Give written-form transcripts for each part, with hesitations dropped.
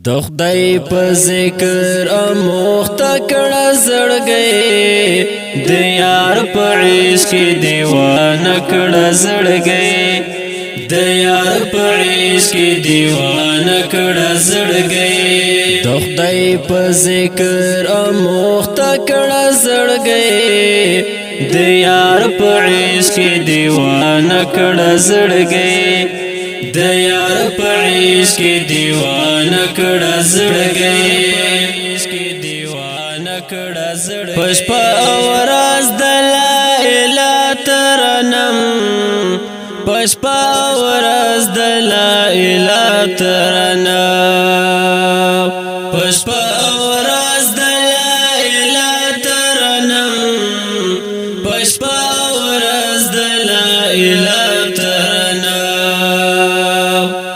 د خدای په ذکر اموخت کړه زړګي د یار په عشق دیوانه کړه زړګي د یار په عشق دیوانه کړه زړګي د خدای په ذکر اموخت کړه زړګي د یار په عشق دیوانه کړه زړګي د یار په عشق دیوانه کړه زړګي عشق دیوانه کړه زړګي پشپا ورځ د لا اله ترنم پشپا ورځ د لا اله ترنم پشپا ورځ د لا اله ترنم پشپا ورځ د لا اله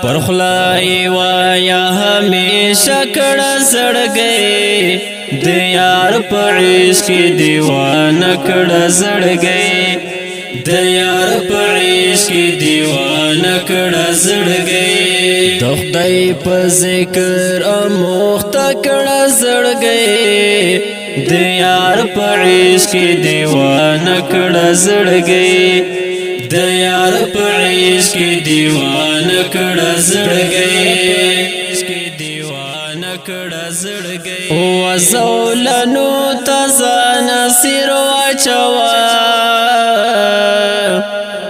پر خلای وایا همیشه کړه زړګي د یار په عشق دیوانه کړه زړګي د یار په عشق دیوانه کړه زړګي د خدای په ذکر اموخت کړه زړګي د یار په عشق دیوانه کړه زړګي د یار په عشق دیوانه کړه زړګي عشق دیوانه کړه زړګي او زولنو تزان سر واچوا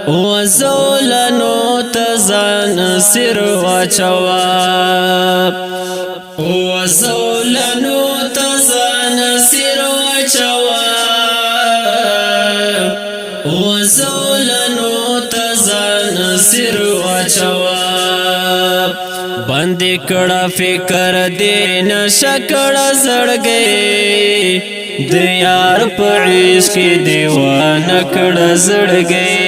او زولنو تزان سر واچوا او زولنو تزان سر واچوا او زولنو تزان سر واچوا بندی کړه فکر دین شکړه زړګي د یار په عشق دیوانه کړه زړګي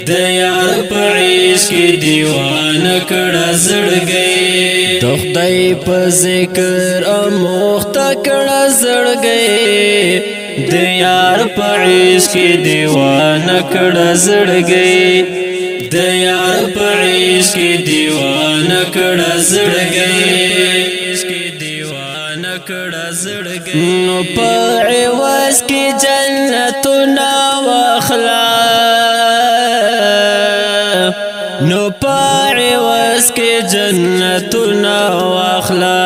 د یار په عشق دیوانه کړه زړګي د خدای په ذکر اموخت کړه زړګي د یار په عشق دیوانه کړه زړګي د یار په عشق دیوانه کړه زړګي عشق دیوانه کړه زړګي نو په عوض کې جنتونه واخلا نو په عوض کې جنتونه واخلا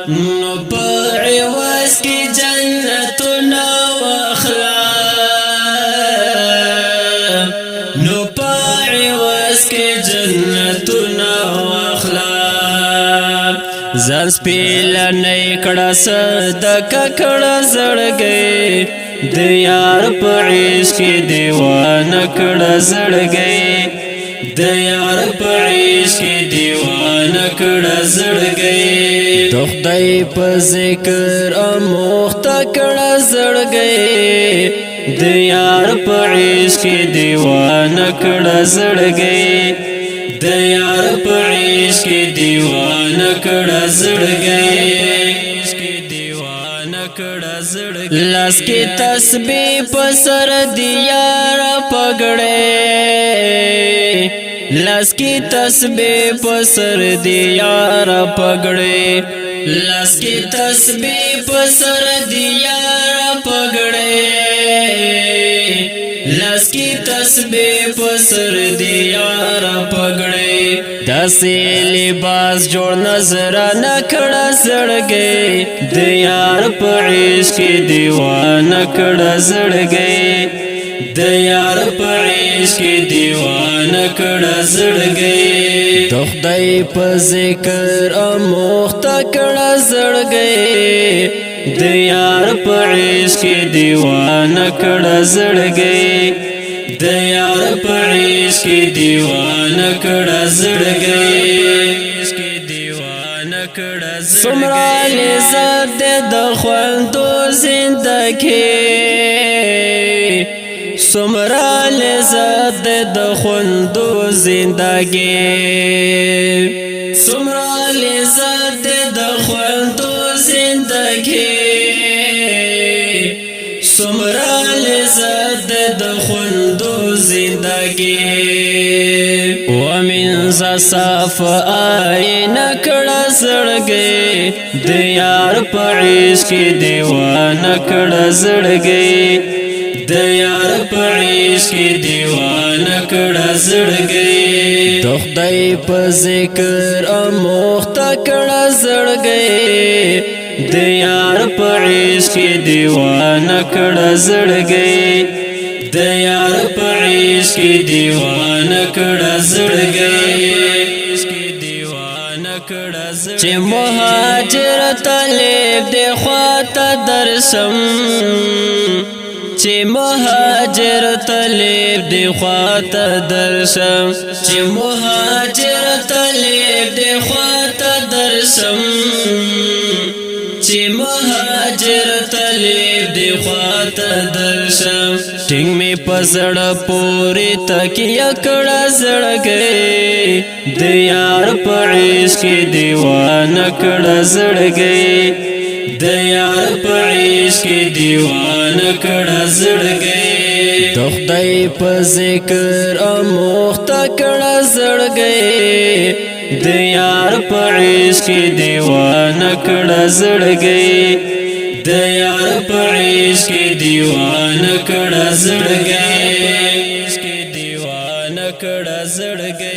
نو په عوض کې جنتونه واخلا نو په عوض کې جنتونه واخلا زر سپیل نه کړه صدقه کړه زړګي د یار په عشق دیوانه کړه زړګي د یار په عشق دیوانه کړه زړګي د خدای په ذکر اموخت کړه زړګي د یار په عشق دیوانه کړه زړګي د یار په عشق دیوانه کړه زړګي عشق دیوانه کړه زړګي لاس کې تسبیح په سر دی یار پګړې لاس کی تسبیح په سر دی یار پګړې لاس کی تسبیح په سر دی یار پګړې لاس کی تسبیح په سر دی یار پګړې داسې لباس جوړ نظر نه کړه زړګي د یار په عشق دیوانه کړه زړګي د یار په عشق دیوانه کړه زړګي د خدای په ذکر اموخت کړه زړګي د یار په عشق دیوانه کړه زړګي د یار په عشق دیوانه کړه زړګي عشق دیوانه کړه زړګي څومره لذت د خوندو زندګي څومره لذت د خوندو زندګي څومره لذت د خوندو زندګي څومره لذت د خوندو زندګي ومن ز صف آئینه کړه زړګي د یار په عشق کې دیوانه کړه زړګي د یار په عشق کې دیوانه کړه زړګي د خدای په ذکر اموخته کړه زړګي د یار په عشق کې دیوانه کړه زړګي د یار په عشق کې دیوانه کړه زړګي چې مهاجر طالب دی خواته درسم چې مهاجر طالب دی خواته درسم چې مهاجر طالب دی خواته درسم چې مهاجر طالب دی خواته درسم ټینګ می پزړه پوری تکیه کړه زړګي د یار په عشق کې دیوانه کړه زړګي د یار په عشق کې دیوانه کړه زړګي د خدای په ذکر اموخته کړه زړګي د یار په عشق کې دیوانه کړه زړګي د یار په عشق کې دیوانه کړه زړګي دیوانه کړه زړګي